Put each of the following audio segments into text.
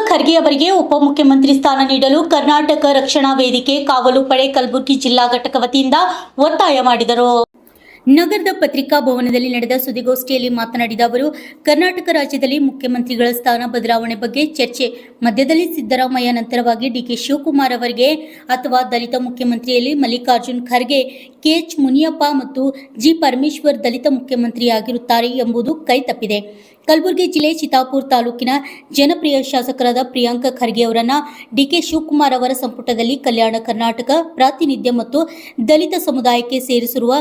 ಖರ್ಗೆ ಅವರಿಗೆ ಉಪಮುಖ್ಯಮಂತ್ರಿ ಸ್ಥಾನ ನೀಡಲು ಕರ್ನಾಟಕ ರಕ್ಷಣಾ ವೇದಿಕೆ ಕಾವಲು ಪಡೆ ಕಲಬುರಗಿ ಜಿಲ್ಲಾ ಘಟಕ ವತಿಯಿಂದ ಒತ್ತಾಯ ಮಾಡಿದರು. ನಗರದ ಪತ್ರಿಕಾ ಭವನದಲ್ಲಿ ನಡೆದ ಸುದ್ದಿಗೋಷ್ಠಿಯಲ್ಲಿ ಮಾತನಾಡಿದ ಅವರು, ಕರ್ನಾಟಕ ರಾಜ್ಯದಲ್ಲಿ ಮುಖ್ಯಮಂತ್ರಿಗಳ ಸ್ಥಾನ ಬದಲಾವಣೆ ಬಗ್ಗೆ ಚರ್ಚೆ ಮಧ್ಯದಲ್ಲಿ ಸಿದ್ದರಾಮಯ್ಯ ನಂತರವಾಗಿ ಡಿಕೆ ಶಿವಕುಮಾರ್ ಅವರಿಗೆ ಅಥವಾ ದಲಿತ ಮುಖ್ಯಮಂತ್ರಿಯಲ್ಲಿ ಮಲ್ಲಿಕಾರ್ಜುನ್ ಖರ್ಗೆ, ಕೆಎಚ್ ಮುನಿಯಪ್ಪ ಮತ್ತು ಜಿ ಪರಮೇಶ್ವರ್ ದಲಿತ ಮುಖ್ಯಮಂತ್ರಿಯಾಗಿರುತ್ತಾರೆ ಎಂಬುದು ಕೈತಪ್ಪಿದೆ. ಕಲಬುರಗಿ ಜಿಲ್ಲೆ ಚಿತ್ತಾಪುರ ತಾಲೂಕಿನ ಜನಪ್ರಿಯ ಶಾಸಕರಾದ ಪ್ರಿಯಾಂಕ ಖರ್ಗೆ ಅವರನ್ನ ಡಿಕೆ ಶಿವಕುಮಾರ್ ಅವರ ಸಂಪುಟದಲ್ಲಿ ಕಲ್ಯಾಣ ಕರ್ನಾಟಕ ಪ್ರಾತಿನಿಧ್ಯ ಮತ್ತು ದಲಿತ ಸಮುದಾಯಕ್ಕೆ ಸೇರಿಸಿರುವ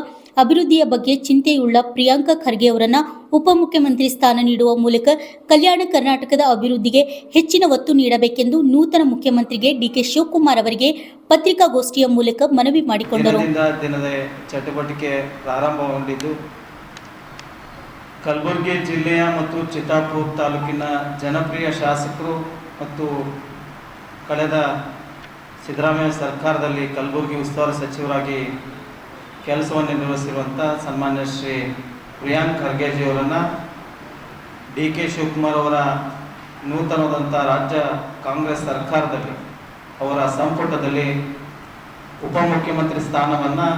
ಅಭಿವೃದ್ಧಿಯ ಬಗ್ಗೆ ಚಿಂತೆಯುಳ್ಳ ಪ್ರಿಯಾಂಕ ಖರ್ಗೆ ಅವರನ್ನ ಉಪಮುಖ್ಯಮಂತ್ರಿ ಸ್ಥಾನ ನೀಡುವ ಮೂಲಕ ಕಲ್ಯಾಣ ಕರ್ನಾಟಕದ ಅಭಿವೃದ್ಧಿಗೆ ಹೆಚ್ಚಿನ ಒತ್ತು ನೀಡಬೇಕೆಂದು ನೂತನ ಮುಖ್ಯಮಂತ್ರಿಗೆ ಡಿಕೆ ಶಿವಕುಮಾರ್ ಅವರಿಗೆ ಪತ್ರಿಕಾಗೋಷ್ಠಿಯ ಮೂಲಕ ಮನವಿ ಮಾಡಿಕೊಂಡರು. ದಿನದ ಚಟುವಟಿಕೆ ಪ್ರಾರಂಭಗೊಂಡಿದ್ದು ಕಲಬುರಗಿ ಜಿಲ್ಲೆಯ ಮತ್ತು ಚಿತ್ತಾಪುರ ತಾಲೂಕಿನ ಜನಪ್ರಿಯ ಶಾಸಕರು ಮತ್ತು ಕಳೆದ ಸಿದ್ದರಾಮಯ್ಯ ಸರ್ಕಾರದಲ್ಲಿ ಕಲಬುರಗಿ ಉಸ್ತುವಾರಿ ಸಚಿವರಾಗಿ ಕೆಲಸವನ್ನು ನಿರ್ವಹಿಸಿರುವಂಥ ಸನ್ಮಾನ್ಯ ಶ್ರೀ ಪ್ರಿಯಾಂಕ್ ಖರ್ಗೆಜಿಯವರನ್ನು ಡಿ ಕೆ ಶಿವಕುಮಾರ್ ಅವರ ನೂತನವಾದಂಥ ರಾಜ್ಯ ಕಾಂಗ್ರೆಸ್ ಸರ್ಕಾರದಲ್ಲಿ ಅವರ ಸಂಪುಟದಲ್ಲಿ ಉಪಮುಖ್ಯಮಂತ್ರಿ ಸ್ಥಾನವನ್ನು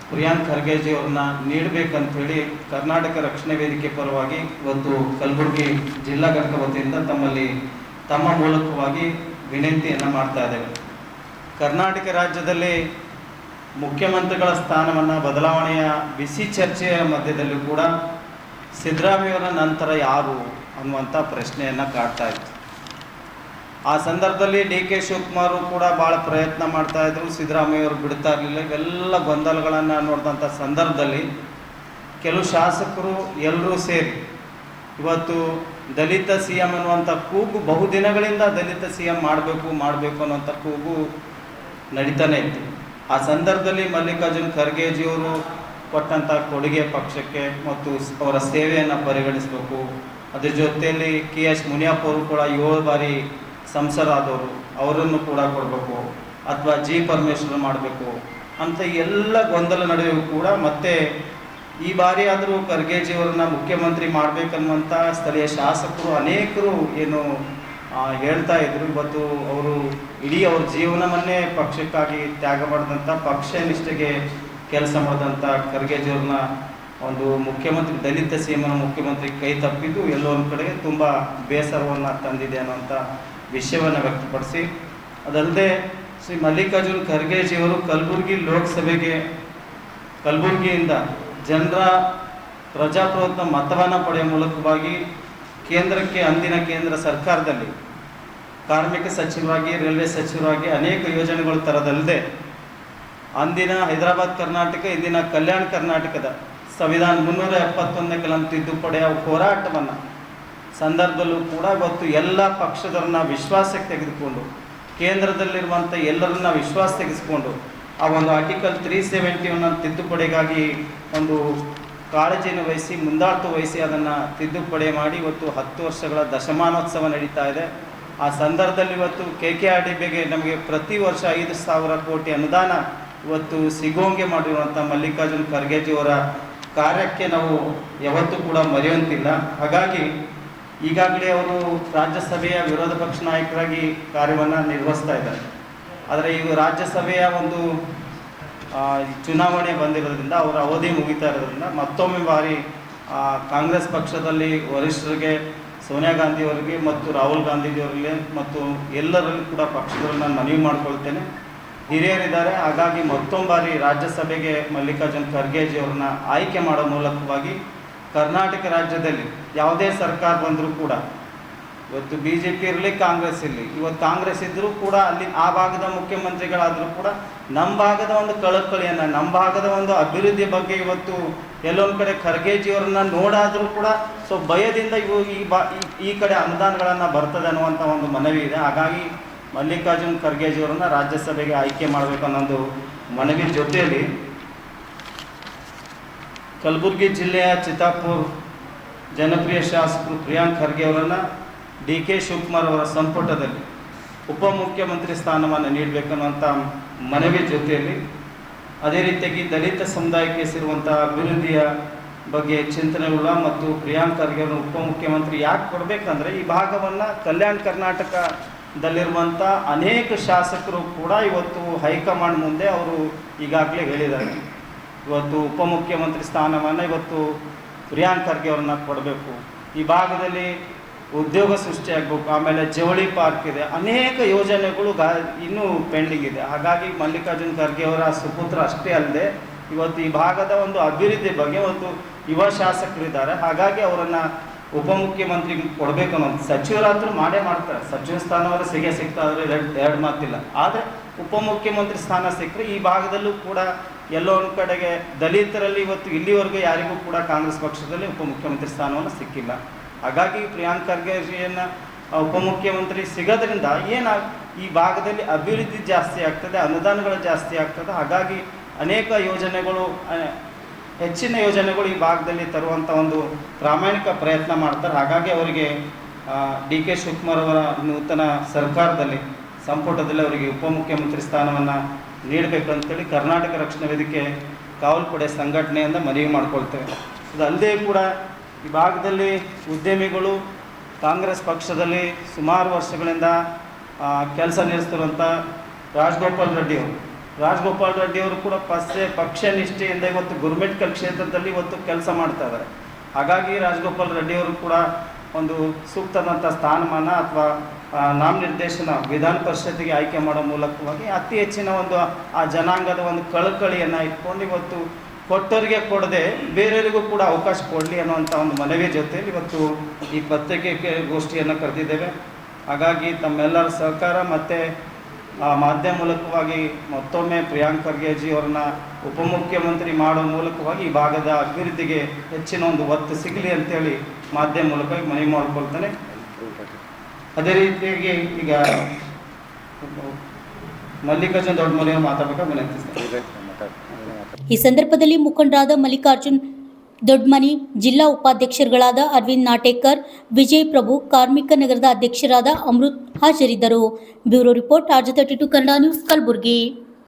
ಪ್ರಿಯಾಂಕ್ ಖರ್ಗೆಜಿಯವರನ್ನ ನೀಡಬೇಕಂತೇಳಿ ಕರ್ನಾಟಕ ರಕ್ಷಣಾ ವೇದಿಕೆ ಪರವಾಗಿ ಇವತ್ತು ಕಲಬುರಗಿ ಜಿಲ್ಲಾ ಘಟಕ ವತಿಯಿಂದ ತಮ್ಮ ಮೂಲಕವಾಗಿ ವಿನಂತಿಯನ್ನು ಮಾಡ್ತಾ ಇದ್ದೇವೆ. ಕರ್ನಾಟಕ ರಾಜ್ಯದಲ್ಲಿ ಮುಖ್ಯಮಂತ್ರಿಗಳ ಸ್ಥಾನವನ್ನು ಬದಲಾವಣೆಯ ಬಿಸಿ ಚರ್ಚೆಯ ಮಧ್ಯದಲ್ಲೂ ಕೂಡ ಸಿದ್ದರಾಮಯ್ಯವರ ನಂತರ ಯಾರು ಅನ್ನುವಂಥ ಪ್ರಶ್ನೆಯನ್ನು ಕಾಡ್ತಾ ಇತ್ತು. ಆ ಸಂದರ್ಭದಲ್ಲಿ ಡಿ ಕೆ ಶಿವಕುಮಾರ್ ಕೂಡ ಭಾಳ ಪ್ರಯತ್ನ ಮಾಡ್ತಾಯಿದ್ರು, ಸಿದ್ದರಾಮಯ್ಯವರು ಬಿಡ್ತಾ ಇರಲಿಲ್ಲ. ಇವೆಲ್ಲ ಗೊಂದಲಗಳನ್ನು ನೋಡಿದಂಥ ಸಂದರ್ಭದಲ್ಲಿ ಕೆಲವು ಶಾಸಕರು ಎಲ್ಲರೂ ಸೇರಿ ಇವತ್ತು ದಲಿತ ಸಿ ಎಂ ಅನ್ನುವಂಥ ಕೂಗು ಬಹುದಿನಗಳಿಂದ ದಲಿತ ಸಿ ಎಂ ಮಾಡಬೇಕು ಅನ್ನುವಂಥ ಕೂಗು ನಡೀತಾನೆ ಇತ್ತು. ಆ ಸಂದರ್ಭದಲ್ಲಿ ಮಲ್ಲಿಕಾರ್ಜುನ್ ಖರ್ಗೆಜಿಯವರು ಕೊಟ್ಟಂಥ ಕೊಡುಗೆ ಪಕ್ಷಕ್ಕೆ ಮತ್ತು ಅವರ ಸೇವೆಯನ್ನು ಪರಿಗಣಿಸಬೇಕು. ಅದ್ರ ಜೊತೆಯಲ್ಲಿ ಕೆಎಚ್ ಮುನಿಯಪ್ಪ ಅವರು ಕೂಡ 7 ಬಾರಿ ಸಂಸದರಾದವರು, ಅವರನ್ನು ಕೂಡ ಕೊಡಬೇಕು ಅಥವಾ ಜಿ ಪರಮೇಶ್ವರ್ ಮಾಡಬೇಕು ಅಂತ ಎಲ್ಲ ಗೊಂದಲ ನಡುವೆ ಕೂಡ ಮತ್ತೆ ಈ ಬಾರಿ ಆದರೂ ಖರ್ಗೆಜಿಯವರನ್ನ ಮುಖ್ಯಮಂತ್ರಿ ಮಾಡಬೇಕನ್ನುವಂಥ ಸ್ಥಳೀಯ ಶಾಸಕರು ಅನೇಕರು ಏನು ಹೇಳ್ತಾ ಇದ್ರು. ಇವತ್ತು ಅವರು ಇಡೀ ಅವ್ರ ಜೀವನವನ್ನೇ ಪಕ್ಷಕ್ಕಾಗಿ ತ್ಯಾಗ ಮಾಡಿದಂಥ ಪಕ್ಷ ನಿಷ್ಠೆಗೆ ಕೆಲಸ ಮಾಡಿದಂಥ ಖರ್ಗೆಜಿಯವ್ರನ್ನ ಒಂದು ಮುಖ್ಯಮಂತ್ರಿ ದಲಿತ ಸಿ ಎಂ ಮುಖ್ಯಮಂತ್ರಿ ಕೈ ತಪ್ಪಿದ್ದು ಎಲ್ಲೋ ಒಂದು ಕಡೆಗೆ ತುಂಬ ಬೇಸರವನ್ನು ತಂದಿದೆ ಅನ್ನೋಂಥ ವಿಷಯವನ್ನು ವ್ಯಕ್ತಪಡಿಸಿ, ಅದಲ್ಲದೆ ಶ್ರೀ ಮಲ್ಲಿಕಾರ್ಜುನ್ ಖರ್ಗೆಜಿಯವರು ಕಲಬುರಗಿ ಲೋಕಸಭೆಗೆ ಕಲಬುರಗಿಯಿಂದ ಜನರ ಪ್ರಜಾಪ್ರಭುತ್ವ ಮತವನ್ನು ಪಡೆಯುವ ಮೂಲಕವಾಗಿ ಕೇಂದ್ರಕ್ಕೆ ಅಂದಿನ ಕೇಂದ್ರ ಸರ್ಕಾರದಲ್ಲಿ ಕಾರ್ಮಿಕ ಸಚಿವರಾಗಿ ರೈಲ್ವೆ ಸಚಿವರಾಗಿ ಅನೇಕ ಯೋಜನೆಗಳು ತರದಲ್ಲದೆ ಅಂದಿನ ಹೈದರಾಬಾದ್ ಕರ್ನಾಟಕ ಇಂದಿನ ಕಲ್ಯಾಣ ಕರ್ನಾಟಕದ ಸಂವಿಧಾನ 371ನೇ ಕಲಂ ತಿದ್ದುಪಡಿಯ ಹೋರಾಟವನ್ನು ಸಂದರ್ಭದಲ್ಲೂ ಕೂಡ ಇವತ್ತು ಎಲ್ಲ ಪಕ್ಷದವ್ರನ್ನ ವಿಶ್ವಾಸಕ್ಕೆ ತೆಗೆದುಕೊಂಡು ಕೇಂದ್ರದಲ್ಲಿರುವಂಥ ಎಲ್ಲರನ್ನ ವಿಶ್ವಾಸ ತೆಗೆದುಕೊಂಡು ಆ ಒಂದು ಆರ್ಟಿಕಲ್ 371 ತಿದ್ದುಪಡಿಗಾಗಿ ಒಂದು ಕಾಳಜಿಯನ್ನು ವಹಿಸಿ ಮುಂದಾಟು ವಹಿಸಿ ಅದನ್ನು ತಿದ್ದುಪಡಿ ಮಾಡಿ ಇವತ್ತು 10 ವರ್ಷಗಳ ದಶಮಾನೋತ್ಸವ ನಡೀತಾ ಇದೆ. ಆ ಸಂದರ್ಭದಲ್ಲಿ ಇವತ್ತು KKRDBಗೆ ನಮಗೆ ಪ್ರತಿ ವರ್ಷ 5,000 ಕೋಟಿ ಅನುದಾನ ಇವತ್ತು ಸಿಗೋಂಗೆ ಮಾಡಿರುವಂಥ ಮಲ್ಲಿಕಾರ್ಜುನ್ ಖರ್ಗೆಜಿಯವರ ಕಾರ್ಯಕ್ಕೆ ನಾವು ಯಾವತ್ತೂ ಕೂಡ ಮರೆಯುವಂತಿಲ್ಲ. ಹಾಗಾಗಿ ಈಗಾಗಲೇ ಅವರು ರಾಜ್ಯಸಭೆಯ ವಿರೋಧ ಪಕ್ಷ ನಾಯಕರಾಗಿ ಕಾರ್ಯವನ್ನು ನಿರ್ವಹಿಸ್ತಾ ಇದ್ದಾರೆ. ಆದರೆ ಈಗ ರಾಜ್ಯಸಭೆಯ ಒಂದು ಚುನಾವಣೆ ಬಂದಿರೋದ್ರಿಂದ ಅವರ ಅವಧಿ ಮುಗಿತಾ ಇರೋದ್ರಿಂದ ಮತ್ತೊಮ್ಮೆ ಬಾರಿ ಕಾಂಗ್ರೆಸ್ ಪಕ್ಷದಲ್ಲಿ ವರಿಷ್ಠರಿಗೆ ಸೋನಿಯಾ ಗಾಂಧಿಯವರಿಗೆ ಮತ್ತು ರಾಹುಲ್ ಗಾಂಧಿಯವರಿಗೆ ಮತ್ತು ಎಲ್ಲರಲ್ಲೂ ಕೂಡ ಪಕ್ಷದವ್ರನ್ನ ಮನವಿ ಮಾಡ್ಕೊಳ್ತೇನೆ. ಹಿರಿಯರಿದ್ದಾರೆ, ಹಾಗಾಗಿ ಮತ್ತೊಂದು ಬಾರಿ ರಾಜ್ಯಸಭೆಗೆ ಮಲ್ಲಿಕಾರ್ಜುನ್ ಖರ್ಗೆಜಿಯವ್ರನ್ನ ಆಯ್ಕೆ ಮಾಡೋ ಮೂಲಕವಾಗಿ ಕರ್ನಾಟಕ ರಾಜ್ಯದಲ್ಲಿ ಯಾವುದೇ ಸರ್ಕಾರ ಬಂದರೂ ಕೂಡ ಇವತ್ತು BJP ಇರಲಿ ಕಾಂಗ್ರೆಸ್ ಇರಲಿ, ಇವತ್ತು ಕಾಂಗ್ರೆಸ್ ಇದ್ದರೂ ಕೂಡ ಅಲ್ಲಿ ಆ ಭಾಗದ ಮುಖ್ಯಮಂತ್ರಿಗಳಾದರೂ ಕೂಡ ನಮ್ಮ ಭಾಗದ ಒಂದು ಕಳಕಳಿಯನ್ನು ನಮ್ಮ ಭಾಗದ ಒಂದು ಅಭಿವೃದ್ಧಿ ಬಗ್ಗೆ ಇವತ್ತು ಎಲ್ಲೊಂದು ಕಡೆ ಖರ್ಗೆಜಿಯವ್ರನ್ನ ನೋಡಾದರೂ ಕೂಡ ಸೊ ಭಯದಿಂದ ಈ ಕಡೆ ಅನುದಾನಗಳನ್ನು ಬರ್ತದೆ ಅನ್ನುವಂಥ ಒಂದು ಮನವಿ ಇದೆ. ಹಾಗಾಗಿ ಮಲ್ಲಿಕಾರ್ಜುನ್ ಖರ್ಗೆಜಿಯವರನ್ನ ರಾಜ್ಯಸಭೆಗೆ ಆಯ್ಕೆ ಮಾಡಬೇಕು ಅನ್ನೋದು ಮನವಿ ಜೊತೆಯಲ್ಲಿ ಕಲಬುರಗಿ ಜಿಲ್ಲೆಯ ಚಿತ್ತಾಪುರ ಜನಪ್ರಿಯ ಶಾಸಕರು ಪ್ರಿಯಾಂಕ್ ಖರ್ಗೆ ಅವರನ್ನು ಡಿ ಕೆ ಶಿವಕುಮಾರ್ ಅವರ ಸಂಪುಟದಲ್ಲಿ ಉಪಮುಖ್ಯಮಂತ್ರಿ ಸ್ಥಾನವನ್ನು ನೀಡಬೇಕನ್ನುವಂಥ ಮನವಿ ಜೊತೆಯಲ್ಲಿ ಅದೇ ರೀತಿಯಾಗಿ ದಲಿತ ಸಮುದಾಯಕ್ಕೆ ಸೇರುವಂಥ ಅಭಿವೃದ್ಧಿಯ ಬಗ್ಗೆ ಚಿಂತನೆಗಳ ಮತ್ತು ಪ್ರಿಯಾಂಕ್ ಖರ್ಗೆ ಅವರು ಉಪಮುಖ್ಯಮಂತ್ರಿ ಯಾಕೆ ಕೊಡಬೇಕಂದ್ರೆ ಈ ಭಾಗವನ್ನು ಕಲ್ಯಾಣ ಕರ್ನಾಟಕದಲ್ಲಿರುವಂಥ ಅನೇಕ ಶಾಸಕರು ಕೂಡ ಇವತ್ತು ಹೈಕಮಾಂಡ್ ಮುಂದೆ ಅವರು ಈಗಾಗಲೇ ಹೇಳಿದ್ದಾರೆ, ಇವತ್ತು ಉಪಮುಖ್ಯಮಂತ್ರಿ ಸ್ಥಾನವನ್ನು ಇವತ್ತು ಪ್ರಿಯಾಂಕ್ ಖರ್ಗೆ ಅವ್ರನ್ನ ಕೊಡಬೇಕು. ಈ ಭಾಗದಲ್ಲಿ ಉದ್ಯೋಗ ಸೃಷ್ಟಿಯಾಗಬೇಕು, ಆಮೇಲೆ ಜವಳಿ ಪಾರ್ಕ್ ಇದೆ, ಅನೇಕ ಯೋಜನೆಗಳು ಇನ್ನೂ ಪೆಂಡಿಂಗ್ ಇದೆ. ಹಾಗಾಗಿ ಮಲ್ಲಿಕಾರ್ಜುನ್ ಖರ್ಗೆ ಅವರ ಸುಪುತ್ರ ಅಷ್ಟೇ ಅಲ್ಲದೆ ಇವತ್ತು ಈ ಭಾಗದ ಒಂದು ಅಭಿವೃದ್ಧಿ ಬಗ್ಗೆ ಒಂದು ಯುವ ಶಾಸಕರಿದ್ದಾರೆ. ಹಾಗಾಗಿ ಅವರನ್ನು ಉಪಮುಖ್ಯಮಂತ್ರಿ ಕೊಡಬೇಕು ಅನ್ನೋದು, ಸಚಿವರಾದರೂ ಮಾಡೇ ಮಾಡ್ತಾರೆ, ಸಚಿವ ಸ್ಥಾನವರು ಸಿಗ್ತಾ ಆದರೆ ಎರಡು ಮಾತಿಲ್ಲ. ಆದರೆ ಉಪಮುಖ್ಯಮಂತ್ರಿ ಸ್ಥಾನ ಸಿಕ್ಕರೆ ಈ ಭಾಗದಲ್ಲೂ ಕೂಡ ಎಲ್ಲೋ ಒಂದು ಕಡೆಗೆ ದಲಿತರಲ್ಲಿ ಇವತ್ತು ಇಲ್ಲಿವರೆಗೂ ಯಾರಿಗೂ ಕೂಡ ಕಾಂಗ್ರೆಸ್ ಪಕ್ಷದಲ್ಲಿ ಉಪಮುಖ್ಯಮಂತ್ರಿ ಸ್ಥಾನವನ್ನು ಸಿಕ್ಕಿಲ್ಲ. ಹಾಗಾಗಿ ಪ್ರಿಯಾಂಕ್ ಖರ್ಗೆಯನ್ನು ಉಪಮುಖ್ಯಮಂತ್ರಿ ಸಿಗೋದ್ರಿಂದ ಈ ಭಾಗದಲ್ಲಿ ಅಭಿವೃದ್ಧಿ ಜಾಸ್ತಿ ಆಗ್ತದೆ, ಅನುದಾನಗಳು ಜಾಸ್ತಿ ಆಗ್ತದೆ. ಹಾಗಾಗಿ ಅನೇಕ ಯೋಜನೆಗಳು, ಹೆಚ್ಚಿನ ಯೋಜನೆಗಳು ಈ ಭಾಗದಲ್ಲಿ ತರುವಂಥ ಒಂದು ಪ್ರಾಮಾಣಿಕ ಪ್ರಯತ್ನ ಮಾಡ್ತಾರೆ. ಹಾಗಾಗಿ ಅವರಿಗೆ DK ಶಿವಕುಮಾರ್ ಅವರ ನೂತನ ಸರ್ಕಾರದಲ್ಲಿ ಸಂಪುಟದಲ್ಲಿ ಅವರಿಗೆ ಉಪಮುಖ್ಯಮಂತ್ರಿ ಸ್ಥಾನವನ್ನು ನೀಡಬೇಕಂತೇಳಿ ಕರ್ನಾಟಕ ರಕ್ಷಣಾ ವೇದಿಕೆ ಕಾವಲು ಪಡೆ ಸಂಘಟನೆಯಿಂದ ಮನವಿ ಮಾಡ್ಕೊಳ್ತೇವೆ. ಅದಲ್ಲದೆ ಕೂಡ ಈ ಭಾಗದಲ್ಲಿ ಉದ್ಯಮಿಗಳು ಕಾಂಗ್ರೆಸ್ ಪಕ್ಷದಲ್ಲಿ ಸುಮಾರು ವರ್ಷಗಳಿಂದ ಕೆಲಸ ನಿರ್ವಹಿಸ್ತಿರುವಂಥ ರಾಜಗೋಪಾಲ್ ರೆಡ್ಡಿ ಅವರು ಕೂಡ ಪಕ್ಷ ನಿಷ್ಠೆಯಿಂದ ಇವತ್ತು ಗುರುಮೆಟ್ಕಲ್ ಕ್ಷೇತ್ರದಲ್ಲಿ ಇವತ್ತು ಕೆಲಸ ಮಾಡ್ತಾ ಇದ್ದಾರೆ. ಹಾಗಾಗಿ ರಾಜಗೋಪಾಲ್ ರೆಡ್ಡಿ ಅವರು ಕೂಡ ಒಂದು ಸೂಕ್ತವಾದಂಥ ಸ್ಥಾನಮಾನ ಅಥವಾ ನಾಮನಿರ್ದೇಶನ ವಿಧಾನ ಪರಿಷತ್ತಿಗೆ ಆಯ್ಕೆ ಮಾಡೋ ಮೂಲಕವಾಗಿ ಅತಿ ಹೆಚ್ಚಿನ ಒಂದು ಆ ಜನಾಂಗದ ಒಂದು ಕಳಕಳಿಯನ್ನು ಇಟ್ಕೊಂಡು ಇವತ್ತು ಕೊಟ್ಟವರಿಗೆ ಕೊಡದೆ ಬೇರೆಯವರಿಗೂ ಕೂಡ ಅವಕಾಶ ಕೊಡಲಿ ಅನ್ನುವಂಥ ಒಂದು ಮನವಿ ಜೊತೆಯಲ್ಲಿ ಇವತ್ತು ಈ ಪತ್ರಿಕೆ ಗೋಷ್ಠಿಯನ್ನು ಕರೆದಿದ್ದೇವೆ. ಹಾಗಾಗಿ ತಮ್ಮೆಲ್ಲರ ಸಹಕಾರ ಮತ್ತು ಮಾಧ್ಯಮ ಮೂಲಕವಾಗಿ ಮತ್ತೊಮ್ಮೆ ಪ್ರಿಯಾಂಕ್ ಖರ್ಗೆಜಿ ಅವರನ್ನ ಉಪಮುಖ್ಯಮಂತ್ರಿ ಮಾಡೋ ಮೂಲಕವಾಗಿ ಈ ಭಾಗದ ಅಭಿವೃದ್ಧಿಗೆ ಹೆಚ್ಚಿನ ಒಂದು ಒತ್ತು ಸಿಗಲಿ ಅಂತೇಳಿ ಮಾಧ್ಯಮ ಮೂಲಕವಾಗಿ ಮನವಿ ಮಾಡಿಕೊಳ್ತಾನೆ. ಅದೇ ರೀತಿಯಾಗಿ ಈಗ ಮಲ್ಲಿಕಾರ್ಜುನ್ ದೊಡ್ಡಮನೆಯವರು ಮಾತಾಡಬೇಕಾಗಿ ವಿನಂತಿಸ್ತಾರೆ. ಈ ಸಂದರ್ಭದಲ್ಲಿ ಮುಖಂಡರಾದ ಮಲ್ಲಿಕಾರ್ಜುನ್ ದೊಡ್ಮನಿ, ಜಿಲ್ಲಾ ಉಪಾಧ್ಯಕ್ಷರುಗಳಾದ ಅರವಿಂದ್ ನಾಟೇಕರ್, ವಿಜಯ್ ಪ್ರಭು, ಕಾರ್ಮಿಕ ನಗರದ ಅಧ್ಯಕ್ಷರಾದ ಅಮೃತ್ ಹಾಜರಿದ್ದರು. Bureau report, RJ32 Kannada news, Kalaburagi.